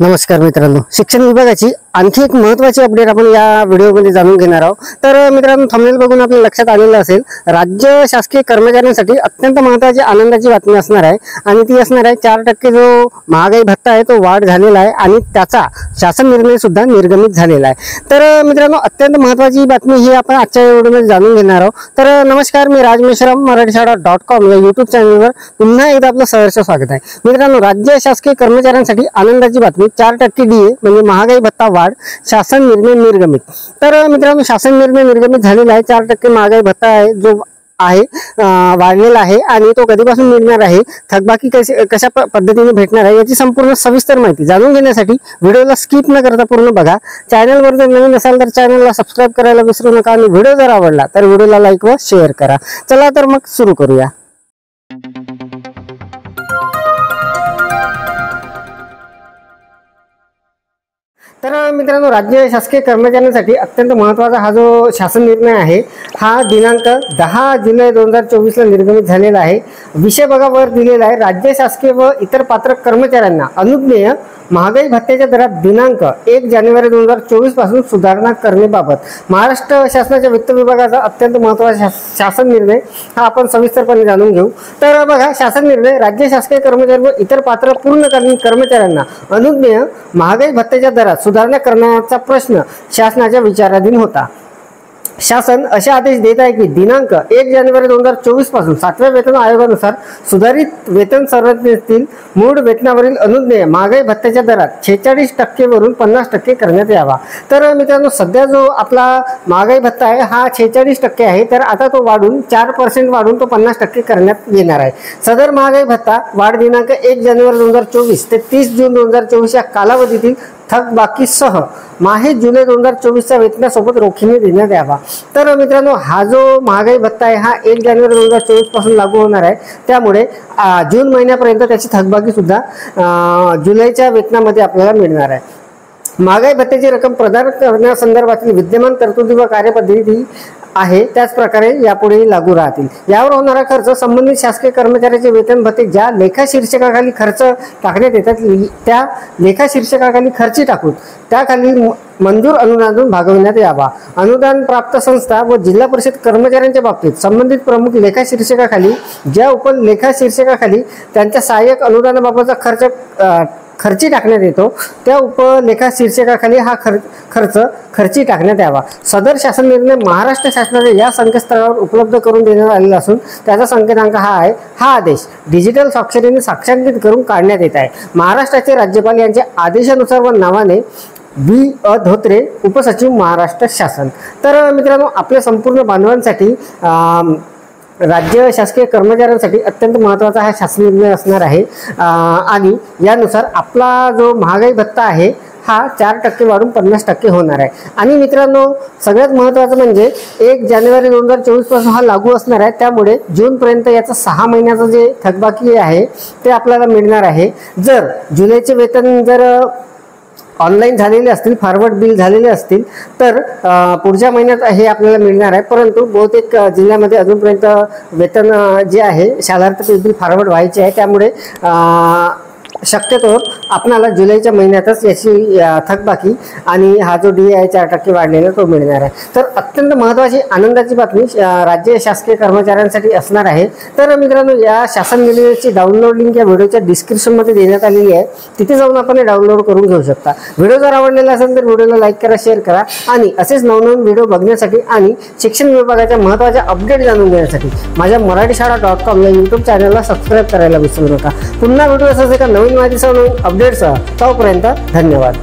नमस्कार मित्रांनो, शिक्षण विभागाची आणखी एक महत्त्वाची अपडेट आपण या व्हिडिओमध्ये जाणून घेणार आहोत। तर मित्रांनो, थंबनेल बघून आपल्या लक्षात आलेलं असेल, राज्य शासकीय कर्मचाऱ्यांसाठी अत्यंत महत्त्वाची आनंदाची बातमी असणार आहे आणि ती असणार आहे 4% जो महागाई भत्ता आहे तो वाढ झालेला आहे आणि त्याचा शासन निर्णय सुद्धा निर्गमित झालेला आहे। तर मित्रांनो, अत्यंत महत्त्वाची बातमी ही आपण आजच्या व्हिडिओमध्ये जाणून घेणार आहोत। तर नमस्कार, मी राज मेश्राम, मराठीशाळा.com या YouTube चॅनलवर पुन्हा एकदा आपलं सहर्ष स्वागत आहे। मित्रांनो, राज्य शासकीय कर्मचाऱ्यांसाठी आनंदाची बातमी 4% DA म्हणजे महागाई भत्ता वाढ शासन निर्णय निर्गमित। तर मित्रांनो, शासन निर्णय निर्गमित झालेला आहे। 4% महागाई भत्ता आहे जो आहे वाढलेला आहे आणि तो कधीपासून मिळणार आहे, थकबाकी कशा पद्धतीने भेटणार आहे याची संपूर्ण सविस्तर माहिती जाणून घेण्यासाठी व्हिडिओला स्किप न करता पूर्ण बघा। चॅनलवर जर नवीन असाल तर चॅनलला सबस्क्राइब करायला विसरू नका आणि व्हिडिओ जर आवडला तर व्हिडिओला लाईक व शेअर करा। चला तर मग सुरू करूया। तर मित्रांनो, राज्य शासकीय कर्मचाऱ्यांसाठी अत्यंत महत्त्वाचा हा जो शासन निर्णय आहे हा दिनांक 10 जुलै 2024 ला निर्गमित झालेला आहे। विषय बघा वर दिलेला आहे, राज्य शासकीय व इतर पात्र कर्मचाऱ्यांना अनुज्ञेय महागाई भत्त्याच्या दरात दिनांक 1 जानेवारी 2024 पासून सुधारणा करण्याबाबत महाराष्ट्र शासनाच्या वित्त विभागाचा अत्यंत महत्त्वाचा शासन निर्णय हा आपण सविस्तरपणे जाणून घेऊ। तर बघा, शासन निर्णय राज्य शासकीय कर्मचारी व इतर पात्र पूर्ण कर्मचाऱ्यांना अनुज्ञेय महागाई भत्त्याच्या दरात सुधारणा करण्याचा प्रश्न शासनाच्या विचाराधीन होता। शासन असे आदेश देत आहे की दिनांक 1 जानेवारी 2024 पासून 7व्या वेतन आयोगानुसार सुधारित वेतन संरचनेतील मूळ वेतनावरील अनुज्ञेय महागाई भत्त्याच्या दरात 46% वरून 50% करण्यात यावा। तर मित्रांनो, सध्या जो आपला महागाई भत्ता आहे हा 46% आहे, तर आता तो वाढून 4% वाढून तो 50% करण्यात येणार आहे। सदर महागाई भत्ता वाढ दिनांक 1 जानेवारी 2024 ते 30 जून 2024 या कालावधीतील थकबाकीसह माहे जुलै 2024 च्या वेतनासोबत रोखीने देण्यात यावा। तर मित्रांनो, हा जो महागाई भत्ता आहे हा 1 जानेवारी 2024 पासून लागू होणार आहे, त्यामुळे जून महिन्यापर्यंत त्याची थकबाकी सुद्धा जुलैच्या वेतनामध्ये आपल्याला मिळणार आहे। महागाई भत्त्याची रक्कम प्रदान करण्यासंदर्भातील विद्यमान तरतुदी व कार्यपद्धती आहे त्याच प्रकारे यापुढेही लागू राहतील। यावर होणारा खर्च संबंधित शासकीय कर्मचाऱ्याचे वेतन भत्ते ज्या लेखा शीर्षकाखाली खर्च टाकण्यात येतात त्या लेखा शीर्षकाखाली खर्ची टाकून त्याखाली मंजूर अनुदानातून भागविण्यात यावा। अनुदान प्राप्त संस्था व जिल्हा परिषद कर्मचाऱ्यांच्या बाबतीत संबंधित प्रमुख लेखा शीर्षकाखाली ज्या उपलेखा शीर्षकाखाली त्यांच्या सहाय्यक अनुदानाबाबतचा खर्ची टाकण्यात येतो त्या उपलेखा शीर्षकाखाली हा खर्ची टाकण्यात यावा। सदर शासन निर्णय महाराष्ट्र शासनाच्या या संकेतस्थळावर उपलब्ध करून देण्यात आलेला असून त्याचा संकेतांक हा आहे। हा आदेश डिजिटल स्वाक्षरीने साक्षांकित करून काढण्यात येत आहे। महाराष्ट्राचे राज्यपाल यांच्या आदेशानुसार व नावाने B.अ. धोत्रे, उपसचिव महाराष्ट्र शासन। तर मित्रांनो, आपल्या संपूर्ण बांधवांसाठी राज्य शासकीय कर्मचाऱ्यांसाठी अत्यंत महत्त्वाचा हा शासन निर्णय असणार आहे आणि यानुसार आपला जो महागाई भत्ता आहे हा 4% वाढून 50% होणार आहे। आणि मित्रांनो, सगळ्यात महत्त्वाचं म्हणजे 1 जानेवारी 2024 पासून हा लागू असणार आहे, त्यामुळे जूनपर्यंत याचा 6 महिन्याचं जे थकबाकी आहे ते आपल्याला मिळणार आहे। जर जुलैचे वेतन जर ऑनलाईन झालेले असतील, फॉरवर्ड बिल झालेले असतील तर पुढच्या महिन्यात हे आपल्याला मिळणार आहे, परंतु बहुतेक जिल्ह्यामध्ये अजूनपर्यंत वेतन जे आहे शालार्थ बिल फॉरवर्ड व्हायचे आहे, त्यामुळे शक्यतो आपल्याला जुलैच्या महिन्यातच याची थकबाकी आणि हा जो DA आहे 4% वाढलेला तो मिळणार आहे। तर अत्यंत महत्त्वाची आनंदाची बातमी राज्य शासकीय कर्मचाऱ्यांसाठी असणार आहे। तर मित्रांनो, या शासन निर्णयाची डाउनलोड लिंक या व्हिडिओच्या डिस्क्रिप्शनमध्ये देण्यात आलेली आहे, तिथे जाऊन आपण डाउनलोड करून घेऊ शकता। व्हिडिओ जर आवडलेला असेल तर व्हिडिओला लाईक करा, शेअर करा आणि असेच नवनवीन व्हिडिओ बघण्यासाठी आणि शिक्षण विभागाच्या महत्त्वाच्या अपडेट जाणून घेण्यासाठी माझ्या मराठीशाळा.com या YouTube चॅनलला सबस्क्राइब करायला विसरू नका। पुन्हा व्हिडिओ असाच एका नवीन माहितीसह अपडेट्ससह, तोपर्यंत धन्यवाद।